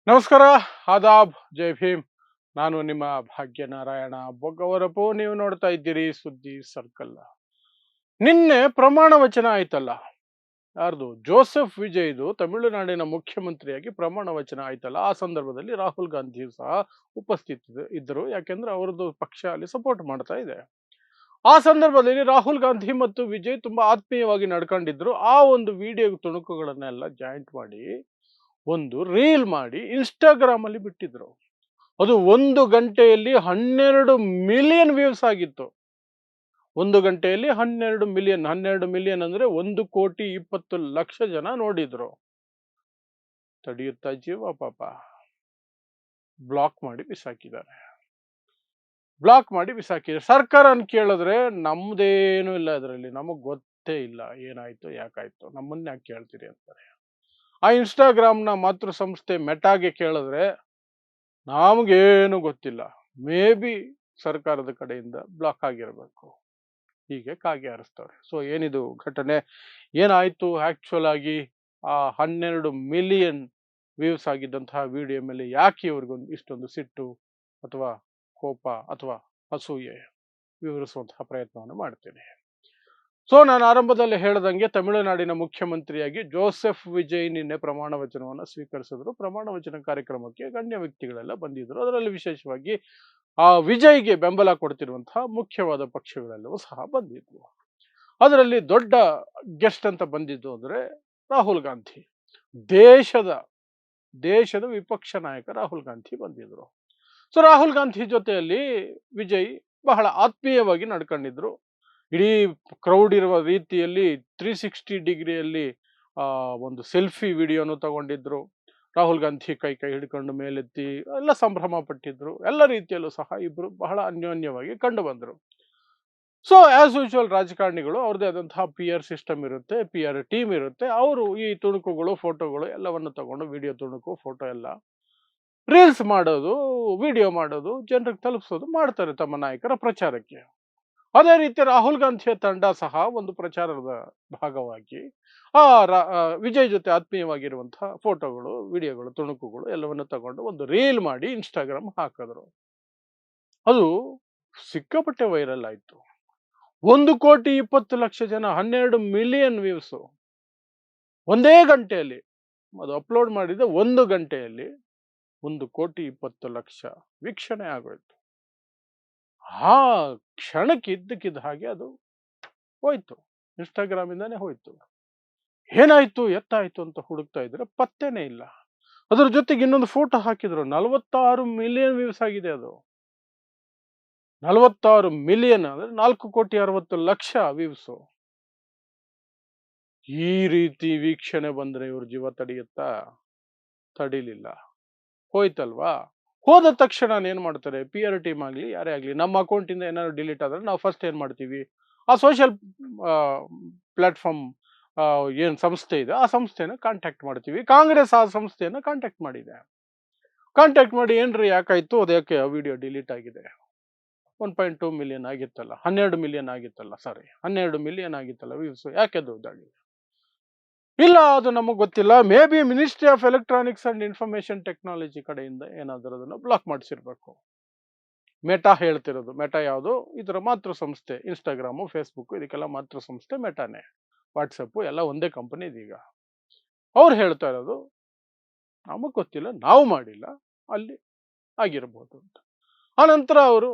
ನಮಸ್ಕಾರ, ಆದಾಬ್, ಜೈ ಭೀಮ್. ನಾನು ನಿಮ್ಮ ಭಾಗ್ಯನಾರಾಯಣ ಬೊಗ್ಗವರಪು. ನೀವು ನೋಡ್ತಾ ಇದ್ದೀರಿ ಸುದ್ದಿ ಸರ್ಕಲ್. ನಿನ್ನೆ ಪ್ರಮಾಣ ವಚನ ಆಯ್ತಲ್ಲ, ಯಾರ್ದು? ಜೋಸೆಫ್ ವಿಜಯ್ದು ತಮಿಳುನಾಡಿನ ಮುಖ್ಯಮಂತ್ರಿಯಾಗಿ ಪ್ರಮಾಣ ವಚನ ಆಯ್ತಲ್ಲ. ಆ ಸಂದರ್ಭದಲ್ಲಿ ರಾಹುಲ್ ಗಾಂಧಿಯು ಸಹ ಉಪಸ್ಥಿತ ಇದ್ದರು, ಯಾಕೆಂದ್ರೆ ಅವರದ್ದು ಪಕ್ಷ ಅಲ್ಲಿ ಸಪೋರ್ಟ್ ಮಾಡ್ತಾ ಇದೆ. ಆ ಸಂದರ್ಭದಲ್ಲಿ ರಾಹುಲ್ ಗಾಂಧಿ ಮತ್ತು ವಿಜಯ್ ತುಂಬಾ ಆತ್ಮೀಯವಾಗಿ ನಡ್ಕೊಂಡಿದ್ರು. ಆ ಒಂದು ವಿಡಿಯೋ ತುಣುಕುಗಳನ್ನೆಲ್ಲ ಜಾಯಿಂಟ್ ಮಾಡಿ ಒಂದು ರೀಲ್ ಮಾಡಿ ಇನ್ಸ್ಟಾಗ್ರಾಮ್ ಅಲ್ಲಿ ಬಿಟ್ಟಿದ್ರು. ಅದು 1 ಗಂಟೆಯಲ್ಲಿ 12 ಮಿಲಿಯನ್ ವ್ಯೂಸ್ ಆಗಿತ್ತು. 1 ಗಂಟೆಯಲ್ಲಿ 12 ಮಿಲಿಯನ್. 12 ಮಿಲಿಯನ್ ಅಂದ್ರೆ 1,20,20,00,000 ಜನ ನೋಡಿದ್ರು. ತಡೆಯುತ್ತಾ ಜೀವ ಪಾಪ. ಬ್ಲಾಕ್ ಮಾಡಿ ಬಿಸಾಕಿದ್ದಾರೆ. ಬ್ಲಾಕ್ ಮಾಡಿ ಬಿಸಾಕಿದ್ದಾರೆ. ಸರ್ಕಾರನ ಕೇಳಿದ್ರೆ ನಮ್ದೇನು ಇಲ್ಲ ಅದರಲ್ಲಿ, ನಮಗ್ ಗೊತ್ತೇ ಇಲ್ಲ ಏನಾಯ್ತು ಯಾಕಾಯ್ತು, ನಮ್ಮನ್ನ ಯಾಕೆ ಕೇಳ್ತೀರಿ ಅಂತಾರೆ. ಆ ಇನ್ಸ್ಟಾಗ್ರಾಮ್ನ ಮಾತೃ ಸಂಸ್ಥೆ ಮೆಟಾಗೆ ಕೇಳಿದ್ರೆ ನಮಗೇನು ಗೊತ್ತಿಲ್ಲ, ಮೇ ಬಿ ಸರ್ಕಾರದ ಕಡೆಯಿಂದ ಬ್ಲಾಕ್ ಆಗಿರಬೇಕು, ಹೀಗೆ ಕಾಗೆ ಹಾರಿಸ್ತವ್ರೆ. ಸೊ ಏನಿದು ಘಟನೆ, ಏನಾಯ್ತು ಆಕ್ಚುಲ್ ಆಗಿ? ಆ 12 ಮಿಲಿಯನ್ ವ್ಯೂಸ್ ಆಗಿದ್ದಂತಹ ವಿಡಿಯೋ ಮೇಲೆ ಯಾಕೆ ಇವ್ರಿಗೊಂದು ಇಷ್ಟೊಂದು ಸಿಟ್ಟು ಅಥವಾ ಕೋಪ ಅಥವಾ ಅಸೂಯೆ, ವಿವರಿಸುವಂತಹ ಪ್ರಯತ್ನವನ್ನು ಮಾಡ್ತೇನೆ. ಸೊ ನಾನು ಆರಂಭದಲ್ಲಿ ಹೇಳ್ದಂಗೆ ತಮಿಳುನಾಡಿನ ಮುಖ್ಯಮಂತ್ರಿಯಾಗಿ ಜೋಸೆಫ್ ವಿಜಯ್ ನಿನ್ನೆ ಪ್ರಮಾಣ ವಚನವನ್ನು ಸ್ವೀಕರಿಸಿದ್ರು. ಪ್ರಮಾಣ ವಚನ ಕಾರ್ಯಕ್ರಮಕ್ಕೆ ಗಣ್ಯ ವ್ಯಕ್ತಿಗಳೆಲ್ಲ ಬಂದಿದ್ರು. ಅದರಲ್ಲಿ ವಿಶೇಷವಾಗಿ ಆ ವಿಜಯ್ಗೆ ಬೆಂಬಲ ಕೊಡ್ತಿರುವಂತಹ ಮುಖ್ಯವಾದ ಪಕ್ಷಗಳೆಲ್ಲವೂ ಸಹ ಬಂದಿದ್ವು. ಅದರಲ್ಲಿ ದೊಡ್ಡ ಗೆಸ್ಟ್ ಅಂತ ಬಂದಿದ್ದು ಅಂದ್ರೆ ರಾಹುಲ್ ಗಾಂಧಿ. ದೇಶದ ದೇಶದ ವಿಪಕ್ಷ ನಾಯಕ ರಾಹುಲ್ ಗಾಂಧಿ ಬಂದಿದ್ರು. ಸೊ ರಾಹುಲ್ ಗಾಂಧಿ ಜೊತೆಯಲ್ಲಿ ವಿಜಯ್ ಬಹಳ ಆತ್ಮೀಯವಾಗಿ ನಡ್ಕೊಂಡಿದ್ರು. ಇಡೀ ಕ್ರೌಡ್ ಇರುವ ರೀತಿಯಲ್ಲಿ 360 ಡಿಗ್ರಿಯಲ್ಲಿ ಒಂದು ಸೆಲ್ಫಿ ವಿಡಿಯೋನು ತಗೊಂಡಿದ್ರು. ರಾಹುಲ್ ಗಾಂಧಿ ಕೈ ಕೈ ಹಿಡ್ಕೊಂಡು ಮೇಲೆತ್ತಿ ಎಲ್ಲ ಸಂಭ್ರಮ ಪಟ್ಟಿದ್ರು. ಎಲ್ಲ ರೀತಿಯಲ್ಲೂ ಸಹ ಇಬ್ರು ಬಹಳ ಅನ್ಯೋನ್ಯವಾಗಿ ಕಂಡು ಬಂದರು. ಸೊ ಆಸ್ ಯೂಶುವಲ್ ರಾಜಕಾರಣಿಗಳು ಅವ್ರದ್ದೇ ಆದಂತಹ ಪಿ ಆರ್ ಸಿಸ್ಟಮ್ ಇರುತ್ತೆ, ಪಿ ಆರ್ ಟೀಮ್ ಇರುತ್ತೆ. ಅವರು ಈ ತುಣುಕುಗಳು, ಫೋಟೋಗಳು ಎಲ್ಲವನ್ನು ತಗೊಂಡು, ವಿಡಿಯೋ ತುಣುಕು, ಫೋಟೋ ಎಲ್ಲ ರೀಲ್ಸ್ ಮಾಡೋದು, ವಿಡಿಯೋ ಮಾಡೋದು, ಜನರಿಗೆ ತಲುಪಿಸೋದು ಮಾಡ್ತಾರೆ ತಮ್ಮ ನಾಯಕರ ಪ್ರಚಾರಕ್ಕೆ. ಅದೇ ರೀತಿ ರಾಹುಲ್ ಗಾಂಧಿಯ ತಂಡ ಸಹ ಒಂದು ಪ್ರಚಾರದ ಭಾಗವಾಗಿ ವಿಜಯ್ ಜೊತೆ ಆತ್ಮೀಯವಾಗಿರುವಂತಹ ಫೋಟೋಗಳು, ವಿಡಿಯೋಗಳು, ತುಣುಕುಗಳು ಎಲ್ಲವನ್ನು ತಗೊಂಡು ಒಂದು ರೀಲ್ ಮಾಡಿ ಇನ್ಸ್ಟಾಗ್ರಾಮ್ ಹಾಕಿದ್ರು. ಅದು ಸಿಕ್ಕಾಪಟ್ಟೆ ವೈರಲ್ ಆಯ್ತು. 1,20,00,000 ಜನ, 12 ಮಿಲಿಯನ್ ವ್ಯೂಸ್ ಒಂದೇ ಗಂಟೆಯಲ್ಲಿ. ಅದು ಅಪ್ಲೋಡ್ ಮಾಡಿದ 1 ಗಂಟೆಯಲ್ಲಿ 1,20,00,000 ವೀಕ್ಷಣೆ ಆಗೋಯ್ತು. ಆ ಕ್ಷಣಕ್ಕೆ ಇದ್ದಕ್ಕಿದ್ದ ಹಾಗೆ ಅದು ಹೋಯ್ತು, ಇನ್ಸ್ಟಾಗ್ರಾಮ್ ಇಂದಾನೆ ಹೋಯ್ತು. ಏನಾಯ್ತು ಎತ್ತಾಯ್ತು ಅಂತ ಹುಡುಕ್ತಾ ಇದ್ರೆ ಪತ್ತೆನೇ ಇಲ್ಲ. ಅದ್ರ ಜೊತೆಗೆ ಇನ್ನೊಂದು ಫೋಟೋ ಹಾಕಿದ್ರು, 46 ಮಿಲಿಯನ್ ವ್ಯೂಸ್ ಆಗಿದೆ ಅದು. 46 ಮಿಲಿಯನ್ ಅಂದ್ರೆ 4,60,00,000 ವ್ಯೂಸ್. ಈ ರೀತಿ ವೀಕ್ಷಣೆ ಬಂದ್ರೆ ಇವ್ರ ಜೀವ ತಡೆಯುತ್ತಾ? ತಡಿಲಿಲ್ಲ, ಹೋಯ್ತಲ್ವಾ. ಹೋದ ತಕ್ಷಣ ಏನ್ ಮಾಡ್ತಾರೆ, ಪಿ ಆರ್ ಟೀಮ್ ಆಗ್ಲಿ ಯಾರೇ ಆಗ್ಲಿ, ನಮ್ಮ ಅಕೌಂಟ್ ಇಂದ ಏನಾದ್ರು ಡಿಲೀಟ್ ಆದ್ರೆ ನಾವು ಫಸ್ಟ್ ಏನ್ ಮಾಡ್ತೀವಿ, ಆ ಸೋಷಿಯಲ್ ಪ್ಲಾಟ್ಫಾರ್ಮ್ ಏನ್ ಸಂಸ್ಥೆ ಇದೆ ಆ ಸಂಸ್ಥೆನ ಕಾಂಟ್ಯಾಕ್ಟ್ ಮಾಡ್ತೀವಿ. ಕಾಂಗ್ರೆಸ್ ಆ ಸಂಸ್ಥೆಯನ್ನ ಕಾಂಟ್ಯಾಕ್ಟ್ ಮಾಡಿದೆ. ಕಾಂಟ್ಯಾಕ್ಟ್ ಮಾಡಿ ಏನ್ರಿ ಯಾಕಾಯ್ತು, ಅದಕ್ಕೆ ವಿಡಿಯೋ ಡಿಲೀಟ್ ಆಗಿದೆ. 1.2 ಮಿಲಿಯನ್ ಆಗಿತ್ತಲ್ಲ, 12 ಮಿಲಿಯನ್ ಆಗಿತ್ತಲ್ಲ, ಸಾರಿ 12 ಮಿಲಿಯನ್ ಆಗಿತ್ತಲ್ಲ ವ್ಯೂಸ್, ಯಾಕೆ ಅದು ದಾಳಿ? ಇಲ್ಲ, ಅದು ನಮಗೆ ಗೊತ್ತಿಲ್ಲ, may be ministry of electronics and information technology ಕಡೆಯಿಂದ ಏನಾದರೂ ಅದನ್ನು ಬ್ಲಾಕ್ ಮಾಡಿಸಿರ್ಬೇಕು. ಮೆಟಾ ಹೇಳ್ತಿರೋದು. ಮೆಟಾ ಯಾವುದು? ಇದರ ಮಾತೃ ಸಂಸ್ಥೆ. ಇನ್ಸ್ಟಾಗ್ರಾಮು, ಫೇಸ್ಬುಕ್ ಇದಕ್ಕೆಲ್ಲ ಮಾತೃ ಸಂಸ್ಥೆ ಮೆಟಾನೆ. ವಾಟ್ಸಪ್ ಎಲ್ಲ ಒಂದೇ ಕಂಪನಿ ಇದೀಗ. ಅವ್ರು ಹೇಳ್ತಾ ಇರೋದು ನಮಗ್ ಗೊತ್ತಿಲ್ಲ, ನಾವು ಮಾಡಿಲ್ಲ, ಅಲ್ಲಿ ಆಗಿರಬಹುದು ಅಂತ. ಆನಂತರ ಅವರು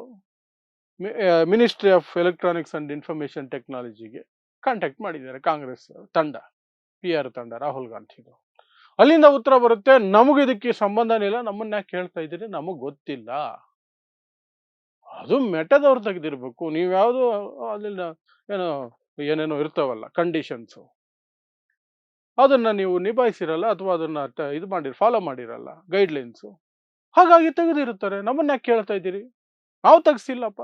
ministry of electronics and information ಟೆಕ್ನಾಲಜಿಗೆ ಕಾಂಟ್ಯಾಕ್ಟ್ ಮಾಡಿದ್ದಾರೆ ಕಾಂಗ್ರೆಸ್ ತಂಡ, ಪಿ ಆರ್ ತಂಡ, ರಾಹುಲ್ ಗಾಂಧಿದು. ಅಲ್ಲಿಂದ ಉತ್ತರ ಬರುತ್ತೆ, ನಮಗೂ ಇದಕ್ಕೆ ಸಂಬಂಧನೇ ಇಲ್ಲ, ನಮ್ಮನ್ನ ಯಾಕೆ ಕೇಳ್ತಾ ಇದ್ದೀರಿ, ನಮಗ್ ಗೊತ್ತಿಲ್ಲ. ಅದು ಮೆಟದವ್ರು ತೆಗೆದಿರ್ಬೇಕು. ನೀವ್ಯಾವುದು ಅಲ್ಲಿನ ಏನೋ ಏನೇನೋ ಇರ್ತಾವಲ್ಲ ಕಂಡೀಷನ್ಸ್, ಅದನ್ನ ನೀವು ನಿಭಾಯಿಸಿರಲ್ಲ, ಅಥವಾ ಅದನ್ನ ಇದು ಮಾಡಿ ಫಾಲೋ ಮಾಡಿರಲ್ಲ ಗೈಡ್ಲೈನ್ಸ್, ಹಾಗಾಗಿ ತೆಗೆದಿರುತ್ತಾರೆ. ನಮ್ಮನ್ನ ಯಾಕೆ ಕೇಳ್ತಾ ಇದ್ದೀರಿ, ನಾವು ತೆಗ್ಸಿಲ್ಲಪ್ಪ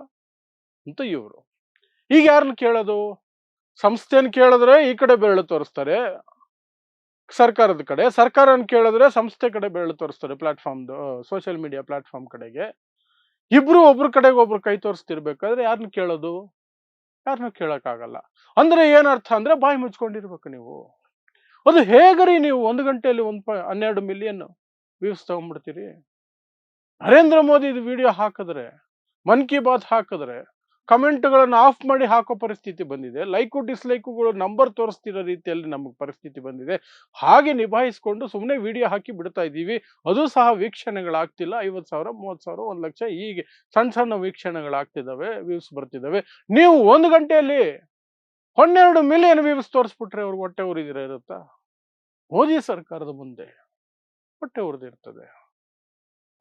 ಅಂತ ಇವರು. ಈಗ ಯಾರನ್ನ ಕೇಳೋದು? ಸಂಸ್ಥೆನ ಕೇಳಿದ್ರೆ ಈ ಕಡೆ ಬೆರಳು ತೋರಿಸ್ತಾರೆ ಸರ್ಕಾರದ ಕಡೆ, ಸರ್ಕಾರನ ಕೇಳಿದ್ರೆ ಸಂಸ್ಥೆ ಕಡೆ ಬೆರಳು ತೋರಿಸ್ತಾರೆ, ಪ್ಲಾಟ್ಫಾರ್ಮ್ದು ಸೋಷಿಯಲ್ ಮೀಡಿಯಾ ಪ್ಲಾಟ್ಫಾರ್ಮ್ ಕಡೆಗೆ. ಇಬ್ರು ಒಬ್ರ ಕಡೆಗೆ ಒಬ್ರು ಕೈ ತೋರಿಸ್ತಿರ್ಬೇಕಾದ್ರೆ ಯಾರನ್ನ ಕೇಳೋದು? ಯಾರನ್ನೂ ಕೇಳಕ್ಕಾಗಲ್ಲ. ಅಂದ್ರೆ ಏನರ್ಥ ಅಂದ್ರೆ ಬಾಯಿ ಮುಚ್ಕೊಂಡಿರ್ಬೇಕು ನೀವು. ಅದು ಹೇಗರಿ ನೀವು 1 ಗಂಟೆಯಲ್ಲಿ 12 ಮಿಲಿಯನ್ ವ್ಯೂಸ್ ತಗೊಂಡ್ಬಿಡ್ತೀರಿ. ನರೇಂದ್ರ ಮೋದಿ ಇದು ವಿಡಿಯೋ ಹಾಕಿದ್ರೆ, ಮನ್ ಕಿ ಬಾತ್ ಹಾಕಿದ್ರೆ ಕಮೆಂಟ್ಗಳನ್ನು ಆಫ್ ಮಾಡಿ ಹಾಕೋ ಪರಿಸ್ಥಿತಿ ಬಂದಿದೆ. ಲೈಕು ಡಿಸ್ಲೈಕುಗಳು ನಂಬರ್ ತೋರಿಸ್ತಿರೋ ರೀತಿಯಲ್ಲಿ ನಮಗೆ ಪರಿಸ್ಥಿತಿ ಬಂದಿದೆ. ಹಾಗೆ ನಿಭಾಯಿಸ್ಕೊಂಡು ಸುಮ್ಮನೆ ವಿಡಿಯೋ ಹಾಕಿ ಬಿಡ್ತಾ ಇದ್ದೀವಿ. ಅದು ಸಹ ವೀಕ್ಷಣೆಗಳಾಗ್ತಿಲ್ಲ. 50,000, 30,000, 1,00,000 ಹೀಗೆ ಸಣ್ಣ ಸಣ್ಣ ವೀಕ್ಷಣೆಗಳಾಗ್ತಿದ್ದಾವೆ, ವ್ಯೂಸ್ ಬರ್ತಿದ್ದಾವೆ. ನೀವು 1 ಗಂಟೆಯಲ್ಲಿ 12 ಮಿಲಿಯನ್ ವ್ಯೂಸ್ ತೋರಿಸ್ಬಿಟ್ರೆ ಅವ್ರಿಗೆ ಹೊಟ್ಟೆ ಉರಿದಿರ ಇರುತ್ತಾ? ಮೋದಿ ಸರ್ಕಾರದ ಮುಂದೆ ಹೊಟ್ಟೆ ಉರಿದಿರ್ತದೆ.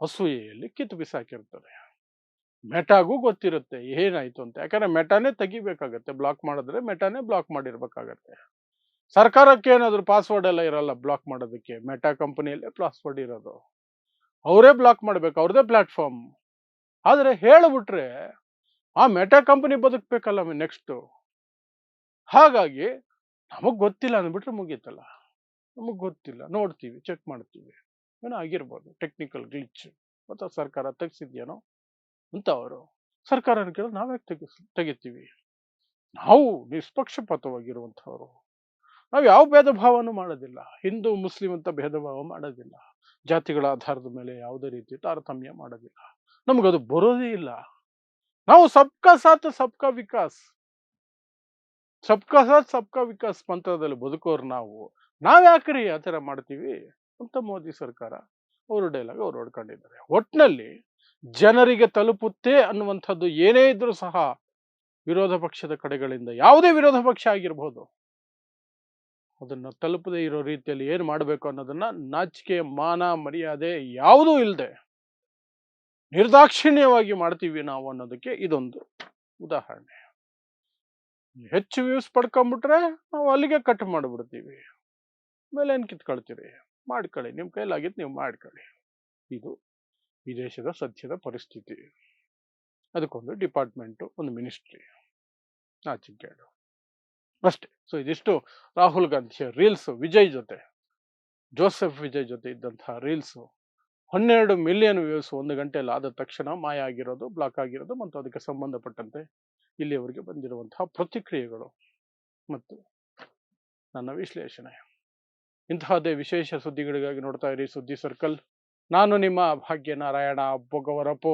ಅಸೂಯೆಯಲ್ಲಿ ಕಿತ್ತು ಬಿಸಾಕಿರ್ತದೆ. ಮೆಟಾಗೂ ಗೊತ್ತಿರುತ್ತೆ ಏನಾಯ್ತು ಅಂತ. ಯಾಕಂದ್ರೆ ಮೆಟಾನೇ ತೆಗಿಬೇಕಾಗತ್ತೆ. ಬ್ಲಾಕ್ ಮಾಡಿದ್ರೆ ಮೆಟಾನೇ ಬ್ಲಾಕ್ ಮಾಡಿರ್ಬೇಕಾಗತ್ತೆ. ಸರ್ಕಾರಕ್ಕೆ ಏನಾದ್ರು ಪಾಸ್ವರ್ಡ್ ಎಲ್ಲ ಇರಲ್ಲ ಬ್ಲಾಕ್ ಮಾಡೋದಕ್ಕೆ. ಮೆಟಾ ಕಂಪನಿಯಲ್ಲೇ ಪಾಸ್ವರ್ಡ್ ಇರೋದು. ಅವರೇ ಬ್ಲಾಕ್ ಮಾಡ್ಬೇಕು, ಅವ್ರದೇ ಪ್ಲಾಟ್ಫಾರ್ಮ್. ಆದ್ರೆ ಹೇಳ್ಬಿಟ್ರೆ ಆ ಮೆಟಾ ಕಂಪನಿ ಬದುಕ್ಬೇಕಲ್ಲ ನೆಕ್ಸ್ಟ್. ಹಾಗಾಗಿ ನಮಗ್ ಗೊತ್ತಿಲ್ಲ ಅಂದ್ಬಿಟ್ರೆ ಮುಗೀತಲ್ಲ. ನಮಗ್ ಗೊತ್ತಿಲ್ಲ, ನೋಡ್ತೀವಿ, ಚೆಕ್ ಮಾಡ್ತೀವಿ, ಏನೋ ಆಗಿರ್ಬೋದು ಟೆಕ್ನಿಕಲ್ ಗ್ಲಿಚ್, ಅಥವಾ ಸರ್ಕಾರ ತೆಗ್ಸಿದ್ಯೇನೋ ಅಂತ. ಅವರು ಸರ್ಕಾರನ ಕೇಳಿದ್ರೆ ನಾವ್ಯಾಕೆ ತೆಗಿತೀವಿ? ನಾವು ನಿಷ್ಪಕ್ಷಪಾತವಾಗಿರುವಂಥವ್ರು. ನಾವು ಯಾವ ಭೇದ ಭಾವನೂ ಮಾಡೋದಿಲ್ಲ. ಹಿಂದೂ ಮುಸ್ಲಿಂ ಅಂತ ಭೇದ ಭಾವ ಮಾಡೋದಿಲ್ಲ. ಜಾತಿಗಳ ಆಧಾರದ ಮೇಲೆ ಯಾವುದೇ ರೀತಿ ತಾರತಮ್ಯ ಮಾಡೋದಿಲ್ಲ. ನಮಗದು ಬರೋದೇ ಇಲ್ಲ. ನಾವು ಸಬ್ಕಾ ಸಾಥ್ ಸಬ್ಕಾ ವಿಕಾಸ್, ಸಬ್ಕಾ ಸಾಥ್ ಸಬ್ಕಾ ವಿಕಾಸ್ ಮಂತ್ರದಲ್ಲಿ ಬದುಕೋರು ನಾವು. ನಾವ್ಯಾಕ್ರಿ ಆ ಥರ ಮಾಡ್ತೀವಿ ಅಂತ ಮೋದಿ ಸರ್ಕಾರ ಅವರು ಡೈಲಾಗ್ ಅವ್ರು ಹೊಡ್ಕೊಂಡಿದ್ದಾರೆ. ಒಟ್ನಲ್ಲಿ ಜನರಿಗೆ ತಲುಪುತ್ತೆ ಅನ್ನುವಂಥದ್ದು ಏನೇ ಇದ್ರೂ ಸಹ ವಿರೋಧ ಪಕ್ಷದ ಕಡೆಗಳಿಂದ, ಯಾವುದೇ ವಿರೋಧ ಪಕ್ಷ ಆಗಿರ್ಬೋದು, ಅದನ್ನ ತಲುಪದೇ ಇರೋ ರೀತಿಯಲ್ಲಿ ಏನ್ ಮಾಡಬೇಕು ಅನ್ನೋದನ್ನ ನಾಚಿಕೆ, ಮಾನ, ಮರ್ಯಾದೆ ಯಾವುದೂ ಇಲ್ಲದೆ ನಿರ್ದಾಕ್ಷಿಣ್ಯವಾಗಿ ಮಾಡ್ತೀವಿ ನಾವು ಅನ್ನೋದಕ್ಕೆ ಇದೊಂದು ಉದಾಹರಣೆ. ಹೆಚ್ಚು ವ್ಯೂಸ್ ಪಡ್ಕೊಂಡ್ಬಿಟ್ರೆ ನಾವು ಅಲ್ಲಿಗೆ ಕಟ್ ಮಾಡಿಬಿಡ್ತೀವಿ. ಆಮೇಲೆ ಏನ್ ಕಿತ್ಕೊಳ್ತೀರಿ? ಮಾಡ್ಕೊಳ್ಳಿ, ನಿಮ್ ಕೈಲಾಗಿದ್ದು ನೀವು ಮಾಡ್ಕೊಳ್ಳಿ. ಇದು ಈ ದೇಶದ ಸದ್ಯದ ಪರಿಸ್ಥಿತಿ. ಅದಕ್ಕೊಂದು ಡಿಪಾರ್ಟ್ಮೆಂಟು, ಒಂದು ಮಿನಿಸ್ಟ್ರಿ, ನಾಚಿಕೆಗೇಡು ಅಷ್ಟೇ. ಸೊ ಇದಿಷ್ಟು ರಾಹುಲ್ ಗಾಂಧಿಯ ರೀಲ್ಸ್ ವಿಜಯ್ ಜೊತೆ, ಜೋಸೆಫ್ ವಿಜಯ್ ಜೊತೆ ಇದ್ದಂತಹ ರೀಲ್ಸ್. 12 ಮಿಲಿಯನ್ ವ್ಯೂಸ್ 1 ಗಂಟೆಯಲ್ಲಿ ಆದ ತಕ್ಷಣ ಮಾಯ ಆಗಿರೋದು, ಬ್ಲಾಕ್ ಆಗಿರೋದು, ಮತ್ತು ಅದಕ್ಕೆ ಸಂಬಂಧಪಟ್ಟಂತೆ ಇಲ್ಲಿಯವರೆಗೆ ಬಂದಿರುವಂತಹ ಪ್ರತಿಕ್ರಿಯೆಗಳು ಮತ್ತು ನನ್ನ ವಿಶ್ಲೇಷಣೆ. ಇಂತಹದೇ ವಿಶೇಷ ಸುದ್ದಿಗಳಿಗಾಗಿ ನೋಡ್ತಾ ಇರಿ ಸುದ್ದಿ ಸರ್ಕಲ್. ನಾನು ನಿಮ್ಮ ಭಾಗ್ಯನಾರಾಯಣ ಬೊಗವರಪು.